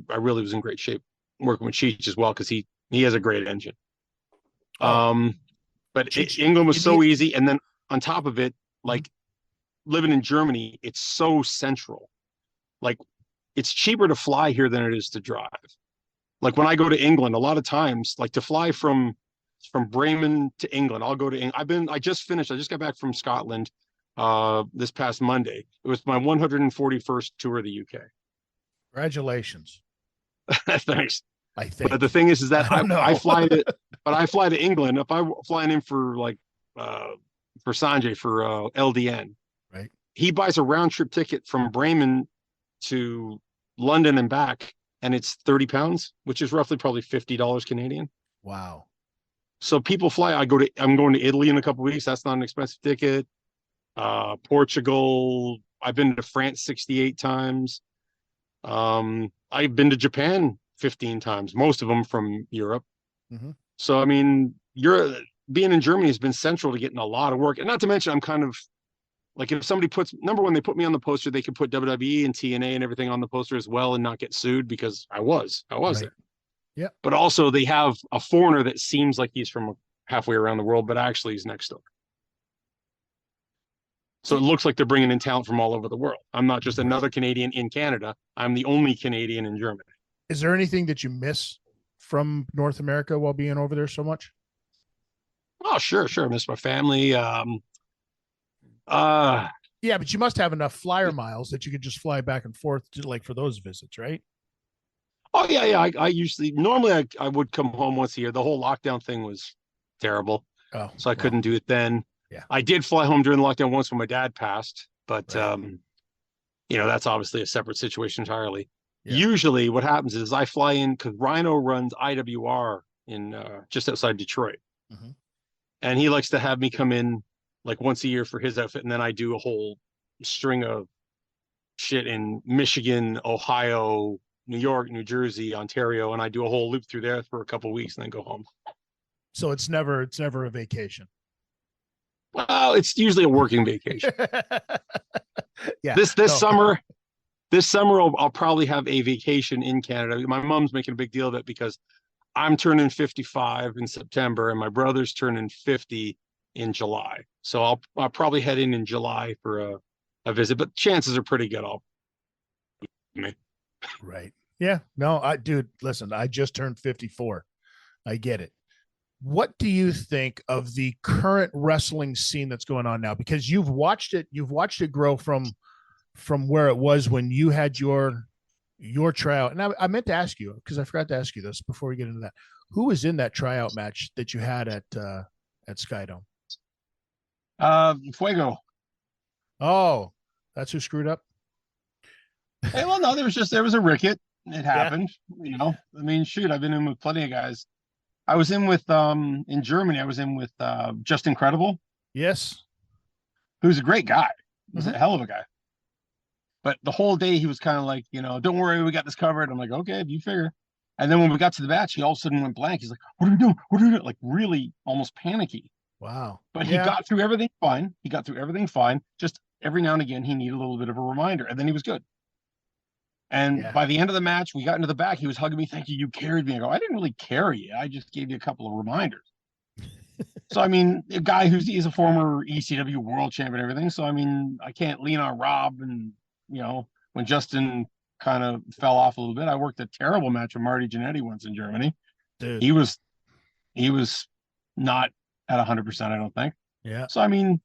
Speaker 2: I really was in great shape working with Cheech as well, because he has a great engine. But
Speaker 1: Cheech,
Speaker 2: England was so easy, and then on top of it, like living in Germany, it's so central. Like, it's cheaper to fly here than it is to drive. Like when I go to England, a lot of times, like to fly from Bremen to England, I'll go to England. I just got back from Scotland this past Monday. It was my 141st tour of the UK.
Speaker 1: Congratulations.
Speaker 2: Thanks.
Speaker 1: I think.
Speaker 2: But the thing is that I fly to England. If I'm flying in for Sanjay for LDN,
Speaker 1: right?
Speaker 2: He buys a round trip ticket from Bremen to London and back, and it's £30, which is roughly probably $50 Canadian.
Speaker 1: Wow.
Speaker 2: So people fly. I'm going to Italy in a couple of weeks. That's not an expensive ticket. Portugal. I've been to France 68 times. I've been to Japan 15 times, most of them from Europe. So, I mean, being in Germany has been central to getting a lot of work. And not to mention, I'm kind of like, if somebody number one, they put me on the poster, they could put WWE and TNA and everything on the poster as well and not get sued, because I was right there.
Speaker 1: Yeah.
Speaker 2: But also they have a foreigner that seems like he's from halfway around the world, but actually he's next door. So it looks like they're bringing in talent from all over the world. I'm not just another Canadian in Canada. I'm the only Canadian in Germany.
Speaker 1: Is there anything that you miss from North America while being over there so much?
Speaker 2: Oh, sure. I miss my family.
Speaker 1: Yeah, but you must have enough flyer miles that you could just fly back and forth to, like, for those visits, right?
Speaker 2: Oh yeah. I I would come home once a year. The whole lockdown thing was terrible.
Speaker 1: Oh,
Speaker 2: so I couldn't do it then.
Speaker 1: Yeah.
Speaker 2: I did fly home during the lockdown once when my dad passed, but that's obviously a separate situation entirely. Yeah. Usually what happens is I fly in, because Rhino runs IWR in just outside Detroit. And he likes to have me come in like once a year for his outfit, and then I do a whole string of shit in Michigan, Ohio, New York, New Jersey, Ontario, and I do a whole loop through there for a couple of weeks and then go home. So
Speaker 1: it's never a vacation.
Speaker 2: Well, it's usually a working vacation.
Speaker 1: Yeah.
Speaker 2: This summer I'll probably have a vacation in Canada. My mom's making a big deal of it because I'm turning 55 in September and my brother's turning 50 in July. So I'll probably head in July for a visit, but chances are pretty good.
Speaker 1: Right. Yeah. No, dude, listen, I just turned 54. I get it. what do you think of the current wrestling scene that's going on now? Because you've watched it grow from where it was when you had your tryout. And I meant to ask you, because I forgot to ask you this before we get into that. Who was in that tryout match that you had at Skydome?
Speaker 2: Fuego.
Speaker 1: Oh, that's who screwed up.
Speaker 2: Hey, well, no, there was a ricket. It
Speaker 1: Yeah.
Speaker 2: happened. I mean, shoot, I've been in with plenty of guys. I was in with in Germany. I was in with Just Incredible,
Speaker 1: Yes.
Speaker 2: who's a great guy. He's
Speaker 1: Mhm.
Speaker 2: a hell of a guy. But the whole day he was kind of like, don't worry, we got this covered. I'm like, okay, if you figure. And then when we got to the match, he all of a sudden went blank. He's like, what are we doing? What are we doing? Like really almost panicky.
Speaker 1: Wow.
Speaker 2: But he
Speaker 1: Yeah.
Speaker 2: got through everything fine. He got through everything fine. Just every now and again, he needed a little bit of a reminder, and then he was good. And
Speaker 1: Yeah.
Speaker 2: by the end of the match, we got into the back. He was hugging me. Thank you. You carried me. I go, I didn't really carry you. I just gave you a couple of reminders. So, I mean, a guy he's a former ECW world champion and everything. So, I mean, I can't lean on Rob. And, when Justin kind of fell off a little bit, I worked a terrible match with Marty Jannetty once in Germany.
Speaker 1: Dude.
Speaker 2: He was not at 100%, I don't think.
Speaker 1: Yeah.
Speaker 2: So, I mean,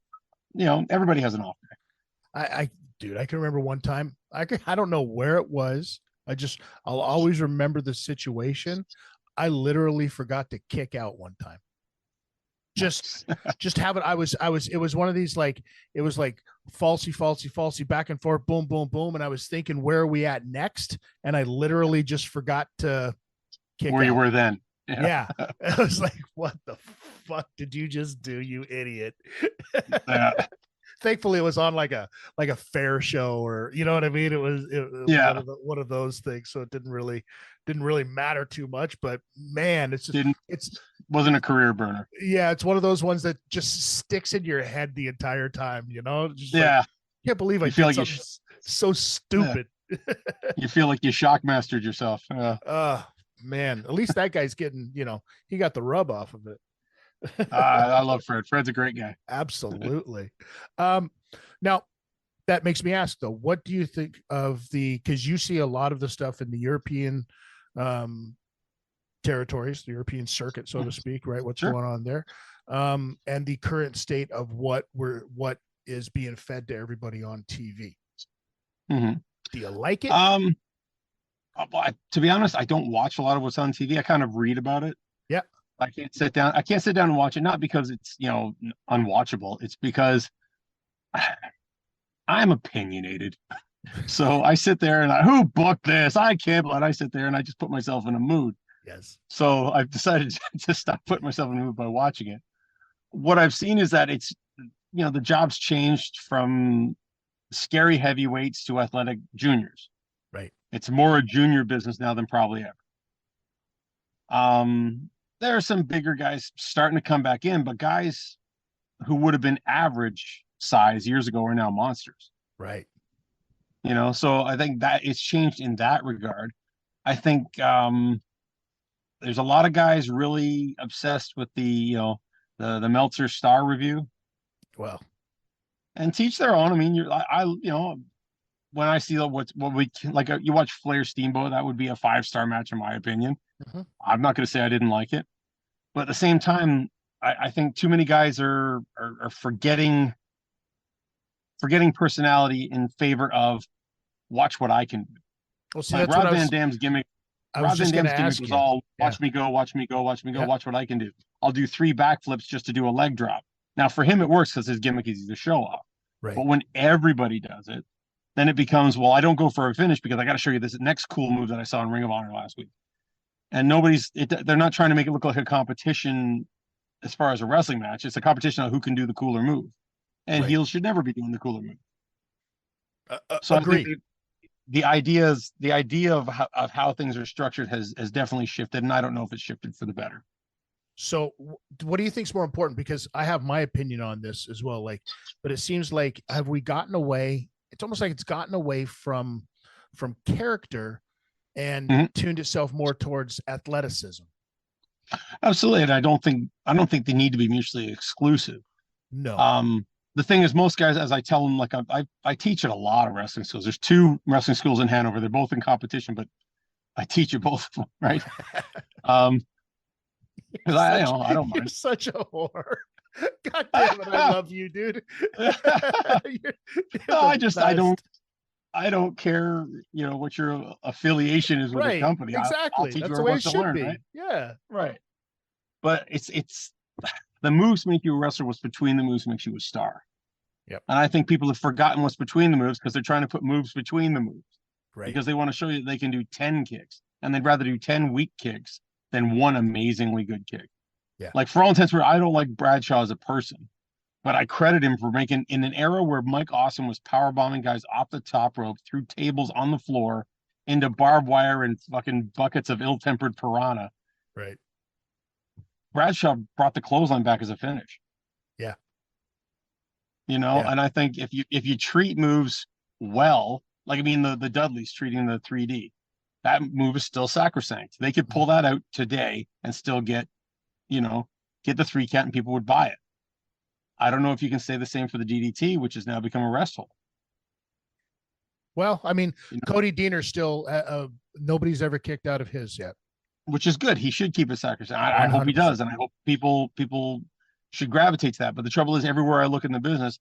Speaker 2: everybody has an off day.
Speaker 1: Dude, I can remember one time. I don't know where it was. I'll always remember the situation. I literally forgot to kick out one time. Just have it. It was one of these, like, it was like falsy back and forth, boom, boom, boom. And I was thinking, where are we at next? And I literally just forgot to kick
Speaker 2: Where you
Speaker 1: out.
Speaker 2: were then.
Speaker 1: Yeah. I was like, what the fuck did you just do, you idiot?
Speaker 2: Yeah.
Speaker 1: Thankfully it was on like a fair show, or you know what I mean. It was
Speaker 2: Yeah.
Speaker 1: one of those things, so it didn't really matter too much. But man,
Speaker 2: Wasn't a career burner.
Speaker 1: yeah, it's one of those ones that just sticks in your head the entire time. Just
Speaker 2: Yeah.
Speaker 1: like, can't believe I
Speaker 2: You feel
Speaker 1: did
Speaker 2: like
Speaker 1: something so stupid.
Speaker 2: You feel like you shockmastered yourself.
Speaker 1: Man, at least that guy's getting, he got the rub off of it.
Speaker 2: I love Fred. Fred's a great guy.
Speaker 1: Absolutely. Now that makes me ask though, what do you think of because you see a lot of the stuff in the European territories, the European circuit, so to speak, right? What's
Speaker 2: Sure.
Speaker 1: going on there? And the current state of what is being fed to everybody on TV.
Speaker 2: Mm-hmm.
Speaker 1: Do you like it?
Speaker 2: To be honest, I don't watch a lot of what's on TV. I kind of read about it.
Speaker 1: Yeah.
Speaker 2: I can't sit down and watch it, not because it's, unwatchable. It's because I'm opinionated. So I sit there and who booked this? I can't, and I sit there and I just put myself in a mood.
Speaker 1: Yes.
Speaker 2: So I've decided to stop putting myself in a mood by watching it. What I've seen is that it's, the job's changed from scary heavyweights to athletic juniors.
Speaker 1: Right.
Speaker 2: It's more a junior business now than probably ever. There are some bigger guys starting to come back in, but guys who would have been average size years ago are now monsters.
Speaker 1: Right.
Speaker 2: So I think that it's changed in that regard. I think there's a lot of guys really obsessed with the Meltzer star review.
Speaker 1: Well,
Speaker 2: and teach their own. I mean, when I see what we like, you watch Flair Steamboat, that would be a 5-star match in my opinion.
Speaker 1: mm-hmm.
Speaker 2: I'm not going to say I didn't like it, but at the same time, I think too many guys are forgetting personality in favor of watch what I can do.
Speaker 1: Well, see,
Speaker 2: like
Speaker 1: that's
Speaker 2: Rob Van Dam's gimmick. Rob Van Dam's gimmick was all watch me go, watch me go, watch me go, watch what I can do. I'll do 3 backflips just to do a leg drop. Now for him, it works because his gimmick is the show off.
Speaker 1: Right.
Speaker 2: But when everybody does it, then it becomes, well, I don't go for a finish because I got to show you this next cool move that I saw in Ring of Honor last week. And they're not trying to make it look like a competition as far as a wrestling match. It's a competition on who can do the cooler move. And
Speaker 1: Right.
Speaker 2: heels should never be doing the cooler move. So
Speaker 1: agree.
Speaker 2: I think the idea of how things are structured has definitely shifted, and I don't know if it's shifted for the better.
Speaker 1: So what do you think is more important? Because I have my opinion on this as well. But it seems like, have we gotten away? It's almost like it's gotten away from character and tuned itself more towards athleticism.
Speaker 2: Absolutely. And I don't think they need to be mutually exclusive.
Speaker 1: No.
Speaker 2: The thing is, most guys, as I tell them, like I teach at a lot of wrestling schools. There's 2 wrestling schools in Hanover. They're both in competition, but I teach at both of them, right?
Speaker 1: You're
Speaker 2: because I,
Speaker 1: such,
Speaker 2: I don't
Speaker 1: you're
Speaker 2: mind.
Speaker 1: such a whore. God damn it, I love you, dude. You're
Speaker 2: No,
Speaker 1: the
Speaker 2: I don't
Speaker 1: best.
Speaker 2: care, what your affiliation is with a
Speaker 1: Right.
Speaker 2: company. I'll
Speaker 1: Exactly.
Speaker 2: teach
Speaker 1: That's the
Speaker 2: whoever
Speaker 1: way it
Speaker 2: wants to
Speaker 1: should
Speaker 2: learn, right?
Speaker 1: be. Yeah.
Speaker 2: Right. But it's the moves make you a wrestler. What's between the moves makes you a star.
Speaker 1: Yep.
Speaker 2: And I think people have forgotten what's between the moves because they're trying to put moves between the moves
Speaker 1: Right.
Speaker 2: because they want to show you that they can do 10 kicks and they'd rather do 10 weak kicks than one amazingly good kick.
Speaker 1: Yeah.
Speaker 2: Like for all intents, where I don't like Bradshaw as a person, but I credit him for making in an era where Mike Awesome was power bombing guys off the top rope through tables on the floor into barbed wire and fucking buckets of ill-tempered piranha.
Speaker 1: Right.
Speaker 2: Bradshaw brought the clothesline back as a finish.
Speaker 1: Yeah.
Speaker 2: And I think if you treat moves well, like I mean the Dudleys treating the 3D, that move is still sacrosanct. They could pull that out today and still get the 3 count and people would buy it. I don't know if you can say the same for the DDT, which has now become a rest hold.
Speaker 1: Well, I mean, Cody Deaner still nobody's ever kicked out of his yet.
Speaker 2: Which is good. He should keep it sacrosanct. I hope he does, and I hope people should gravitate to that. But the trouble is, everywhere I look in the business,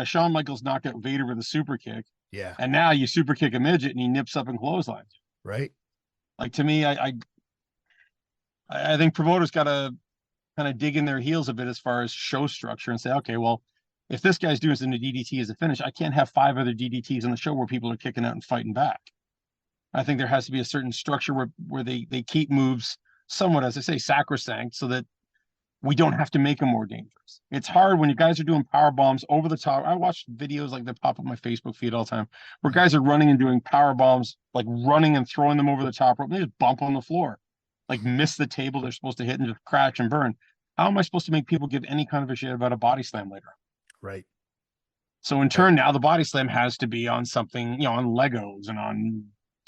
Speaker 2: Shawn Michaels knocked out Vader with a super kick.
Speaker 1: Yeah.
Speaker 2: And now you super kick a midget and he nips up and clotheslines.
Speaker 1: Right.
Speaker 2: Like to me, I think promoters got to kind of dig in their heels a bit as far as show structure and say, okay, well, if this guy's doing the DDT as a finish, I can't have 5 other DDTs on the show where people are kicking out and fighting back. I think there has to be a certain structure where they keep moves somewhat, as I say, sacrosanct, so that we don't have to make them more dangerous. It's hard when you guys are doing power bombs over the top. I watch videos like that pop up my Facebook feed all the time, where guys are running and doing power bombs, like running and throwing them over the top rope. And they just bump on the floor, like miss the table they're supposed to hit and just crash and burn. How am I supposed to make people give any kind of a shit about a body slam later?
Speaker 1: Right.
Speaker 2: So in turn, now the body slam has to be on something, on Legos and on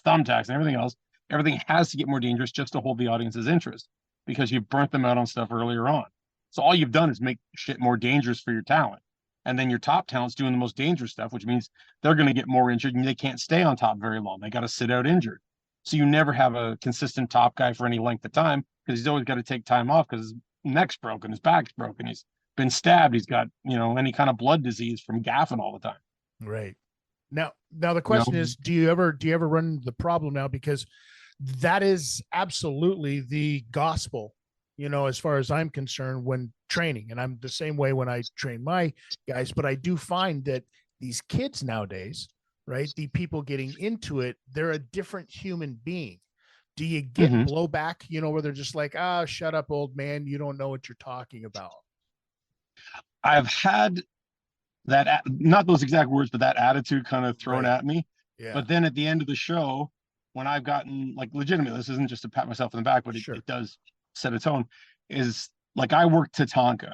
Speaker 2: thumbtacks and everything else. Everything has to get more dangerous just to hold the audience's interest, because you burnt them out on stuff earlier on. So all you've done is make shit more dangerous for your talent. And then your top talent's doing the most dangerous stuff, which means they're going to get more injured and they can't stay on top very long. They got to sit out injured. So you never have a consistent top guy for any length of time, because he's always got to take time off because his neck's broken, his back's broken, he's been stabbed, he's got, any kind of blood disease from gaffing all the time.
Speaker 1: Right. Now the question is, do you ever run the problem now? Because that is absolutely the gospel, as far as I'm concerned, when training. And I'm the same way when I train my guys, but I do find that these kids nowadays, right, the people getting into it, they're a different human being. Do you get blowback, where they're just like, shut up, old man, you don't know what you're talking about?
Speaker 2: I've had that, not those exact words, but that attitude kind of thrown at me.
Speaker 1: Yeah.
Speaker 2: But then at the end of the show, when I've gotten, like, legitimate, this isn't just to pat myself in the back, but it does set a tone, is like, I worked Tatanka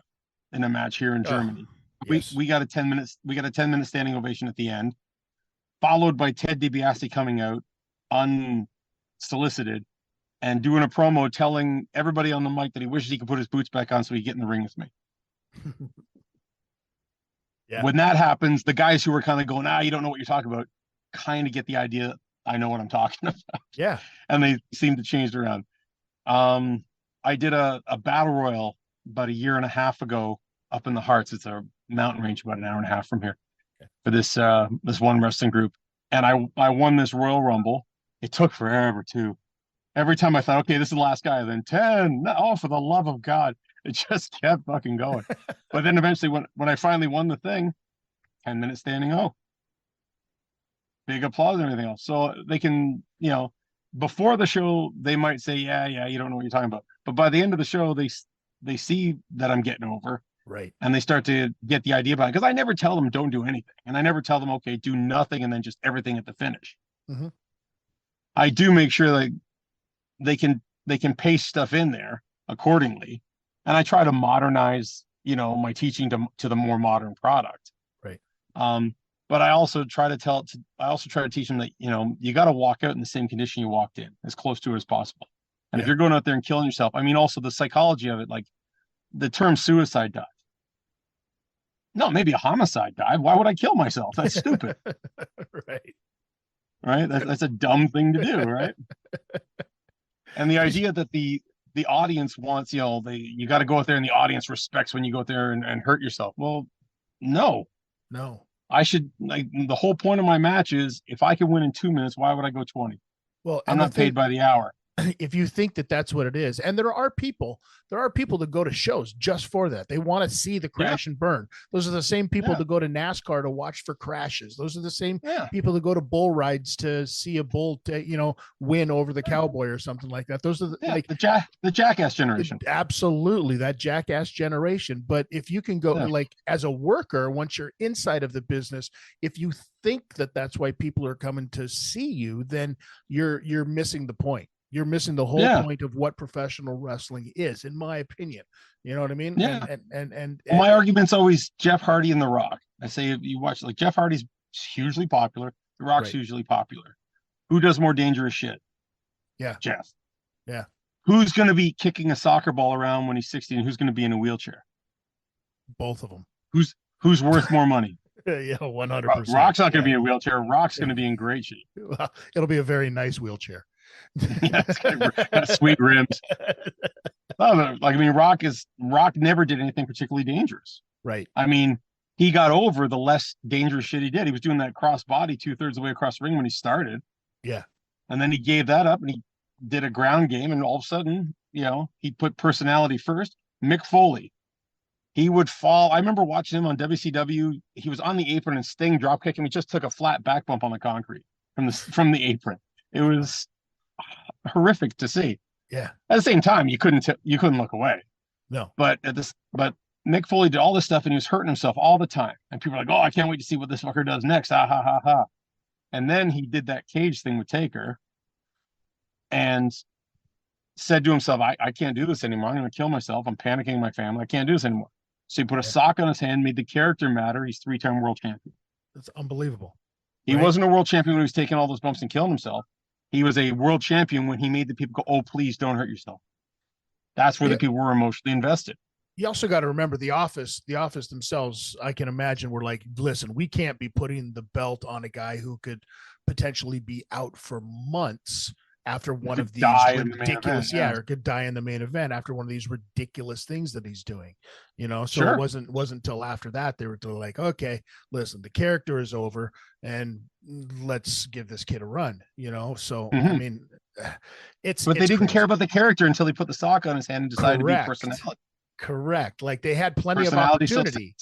Speaker 2: in a match here in Germany.
Speaker 1: Yes.
Speaker 2: We got a 10-minute standing ovation at the end, followed by Ted DiBiase coming out unsolicited and doing a promo telling everybody on the mic that he wishes he could put his boots back on so he could get in the ring with me.
Speaker 1: Yeah.
Speaker 2: When that happens, the guys who are kind of going, you don't know what you're talking about, kind of get the idea. I know what I'm talking about.
Speaker 1: Yeah.
Speaker 2: And they seem to change around. I did a battle royal about a year and a half ago up in the Hearts. It's a mountain range about an hour and a half from here, for this one wrestling group. And I won this Royal Rumble. It took forever too. Every time I thought, okay, this is the last guy, then 10. Oh, for the love of God. It just kept fucking going. But then eventually when I finally won the thing, 10-minute standing big applause and everything else. So they can, before the show, they might say, yeah, you don't know what you're talking about. But by the end of the show, they see that I'm getting over.
Speaker 1: Right. And
Speaker 2: they start to get the idea about it. Because I never tell them don't do anything. And I never tell them, okay, do nothing and then just everything at the finish.
Speaker 1: Mm-hmm.
Speaker 2: I do make sure that they can paste stuff in there accordingly. And I try to modernize, my teaching to the more modern product.
Speaker 1: Right.
Speaker 2: But I also try to teach them that, you got to walk out in the same condition you walked in, as close to it as possible. And if you're going out there and killing yourself, I mean, also the psychology of it, like the term suicide dive. No, maybe a homicide dive. Why would I kill myself? That's stupid. Right. That's a dumb thing to do. Right. And the idea that the the audience wants, you got to go out there and the audience respects when you go out there and hurt yourself. Well, no,
Speaker 1: No.
Speaker 2: I should, like, the whole point of my match is if I can win in 2 minutes, why would I go 20?
Speaker 1: Well,
Speaker 2: I'm
Speaker 1: and
Speaker 2: not paid by the hour.
Speaker 1: if you think that that's what it is, and there are people that go to shows just for that. They want to see the crash and burn. Those are the same people that go to NASCAR to watch for crashes. Those are the same people that go to bull rides to see a bull win over the cowboy or something like that. Those are
Speaker 2: the jackass generation.
Speaker 1: Absolutely, that jackass generation. But if you can go like as a worker, once you're inside of the business, if you think that that's why people are coming to see you, then you're missing the point. You're missing the whole point of what professional wrestling is, in my opinion. You know what I mean?
Speaker 2: Yeah.
Speaker 1: And
Speaker 2: my argument's always Jeff Hardy and The Rock. I say, if you watch, like, Jeff Hardy's hugely popular, The Rock's hugely popular. Who does more dangerous shit?
Speaker 1: Yeah.
Speaker 2: Jeff.
Speaker 1: Yeah.
Speaker 2: Who's going to be kicking a soccer ball around when he's 60, and who's going to be in a wheelchair?
Speaker 1: Both of them.
Speaker 2: Who's worth more money?
Speaker 1: Yeah, 100%.
Speaker 2: Rock's not going to be in a wheelchair. Rock's going to be in great shape.
Speaker 1: Well, it'll be a very nice wheelchair.
Speaker 2: Yeah, it's got sweet rims. Rock never did anything particularly dangerous.
Speaker 1: Right.
Speaker 2: I mean, he got over the less dangerous shit he did. He was doing that cross body 2/3 of the way across the ring when he started.
Speaker 1: Yeah.
Speaker 2: And then he gave that up and he did a ground game, and all of a sudden, he put personality first. Mick Foley, he would fall. I remember watching him on WCW. He was on the apron and Sting drop kicked him. He just took a flat back bump on the concrete from the apron. It was horrific to see.
Speaker 1: Yeah.
Speaker 2: At the same time, you couldn't look away.
Speaker 1: No.
Speaker 2: But Mick Foley did all this stuff and he was hurting himself all the time. And people were like, "Oh, I can't wait to see what this fucker does next." Ha ha ha ha. And then he did that cage thing with Taker and said to himself, I can't do this anymore. I'm going to kill myself. I'm panicking my family. I can't do this anymore. So he put a sock on his hand, made the character matter. He's 3-time world champion.
Speaker 1: That's unbelievable.
Speaker 2: He wasn't a world champion when he was taking all those bumps and killing himself. He was a world champion when he made the people go, "Oh, please don't hurt yourself." That's where the people were emotionally invested.
Speaker 1: You also got to remember the office themselves, I can imagine, were like, "Listen, we can't be putting the belt on a guy who could potentially be out for months after one of these ridiculous, or could die in the main event after one of these ridiculous things that he's doing, So it wasn't until after that they were like, "Okay, listen, the character is over, and let's give this kid a run," So I mean,
Speaker 2: they didn't care about the character until he put the sock on his hand and decided to be personality.
Speaker 1: Correct. Like they had plenty of opportunity,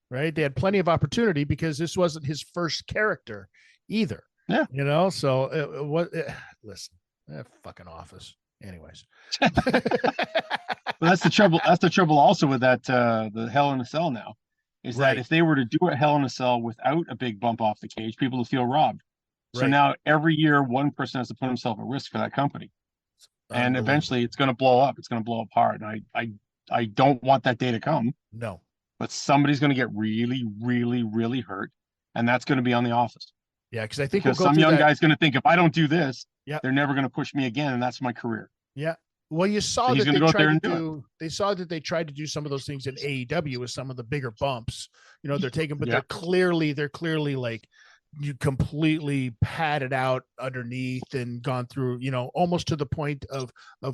Speaker 1: right? They had plenty of opportunity because this wasn't his first character either.
Speaker 2: Yeah.
Speaker 1: So listen, fucking Office. Anyways.
Speaker 2: That's the trouble. That's the trouble also with that, the Hell in a Cell now, is that if they were to do a Hell in a Cell without a big bump off the cage, people would feel robbed. So now every year, one person has to put himself at risk for that company. And eventually it's going to blow up. It's going to blow up hard. And I don't want that day to come.
Speaker 1: No.
Speaker 2: But somebody's going to get really, really, really hurt. And that's going to be on The Office.
Speaker 1: Yeah, because I think
Speaker 2: some young guy's going to think, if I don't do this, they're never going to push me again, and that's my career.
Speaker 1: Yeah. Well, you saw that they tried to do some of those things in AEW with some of the bigger bumps. They're taking, but they're clearly like you completely padded out underneath and gone through, almost to the point of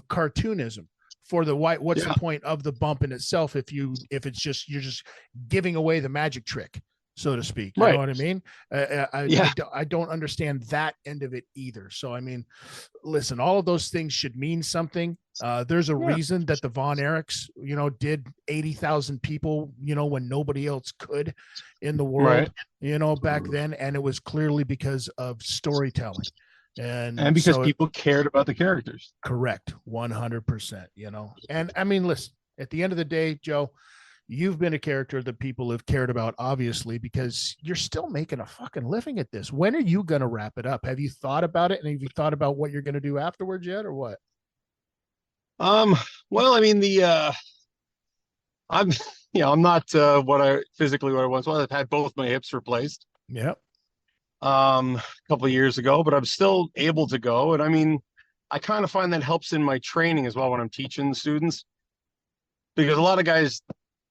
Speaker 1: cartoonism. For the what's the point of the bump in itself if it's just you're just giving away the magic trick, so to speak. You know what I mean? I don't understand that end of it either. So, I mean, listen, all of those things should mean something. There's a reason that the Von Erichs, did 80,000 people, when nobody else could in the world, back then. And it was clearly because of storytelling. And
Speaker 2: because people cared about the characters.
Speaker 1: Correct. 100%, And I mean, listen, at the end of the day, Joe, you've been a character that people have cared about, obviously, because you're still making a fucking living at this. When are you going to wrap it up? Have you thought about it? And have you thought about what you're going to do afterwards yet, or what?
Speaker 2: Well, I mean, I'm not what I once was. I've had both my hips replaced.
Speaker 1: Yep.
Speaker 2: A couple of years ago, but I'm still able to go. And I mean, I kind of find that helps in my training as well when I'm teaching the students, because a lot of guys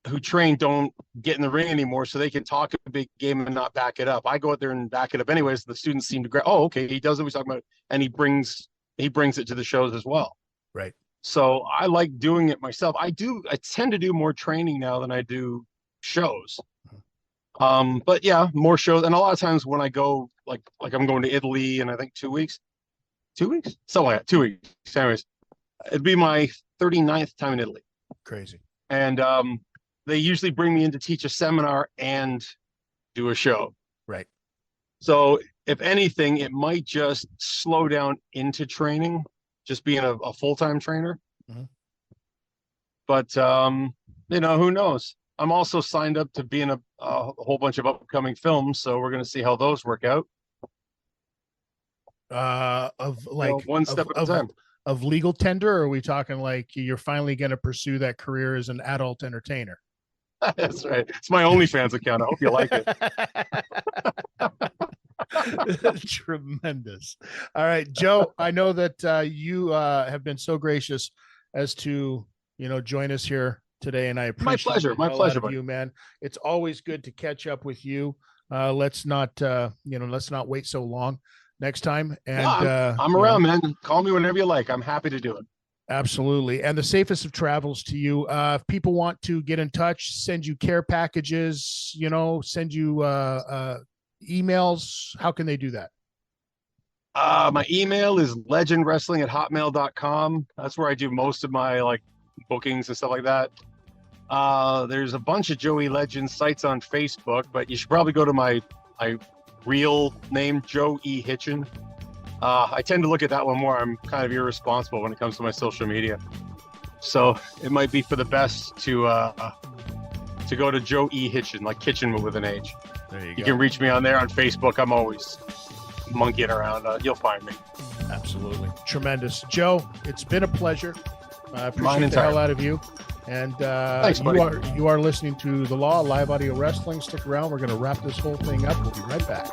Speaker 2: who train don't get in the ring anymore, so they can talk a big game and not back it up. I go out there and back it up anyways. The students seem to oh, okay, he does what he's talking about, and he brings it to the shows as well.
Speaker 1: Right.
Speaker 2: So I like doing it myself. I tend to do more training now than I do shows. But yeah, more shows. And a lot of times when I go, like I'm going to Italy in I think 2 weeks. 2 weeks? So like 2 weeks. Anyways, it'd be my 39th time in Italy.
Speaker 1: Crazy.
Speaker 2: And they usually bring me in to teach a seminar and do a show.
Speaker 1: Right.
Speaker 2: So if anything, it might just slow down into training, just being a full-time trainer.
Speaker 1: Mm-hmm.
Speaker 2: But who knows? I'm also signed up to be in a whole bunch of upcoming films, so we're going to see how those work out.
Speaker 1: Of like
Speaker 2: one step at a time.
Speaker 1: Of legal tender, or are we talking like you're finally going to pursue that career as an adult entertainer?
Speaker 2: That's right. It's my OnlyFans account. I hope you like
Speaker 1: it. Tremendous. All right, Joe, I know that you have been so gracious as to, join us here today, and I appreciate
Speaker 2: my pleasure,
Speaker 1: you, man. It's always good to catch up with you. Let's not wait so long next time. And
Speaker 2: I'm around, man. Call me whenever you like. I'm happy to do it.
Speaker 1: Absolutely. And the safest of travels to you. If people want to get in touch, send you care packages, send you emails, how can they do that?
Speaker 2: My email is legendwrestling@hotmail.com. That's where I do most of my bookings and stuff like that. There's a bunch of Joey Legend sites on Facebook, but you should probably go to my real name, Joe E. Hitchin. I tend to look at that one more. I'm kind of irresponsible when it comes to my social media. So it might be for the best to go to Joe E. Hitchin, like kitchen but with an H.
Speaker 1: There you go.
Speaker 2: You can reach me on there on Facebook. I'm always monkeying around. You'll find me.
Speaker 1: Absolutely. Tremendous. Joe, it's been a pleasure. I appreciate the hell out of you. And
Speaker 2: thanks, buddy.
Speaker 1: You are listening to The Law, Live Audio Wrestling. Stick around. We're going to wrap this whole thing up. We'll be right back.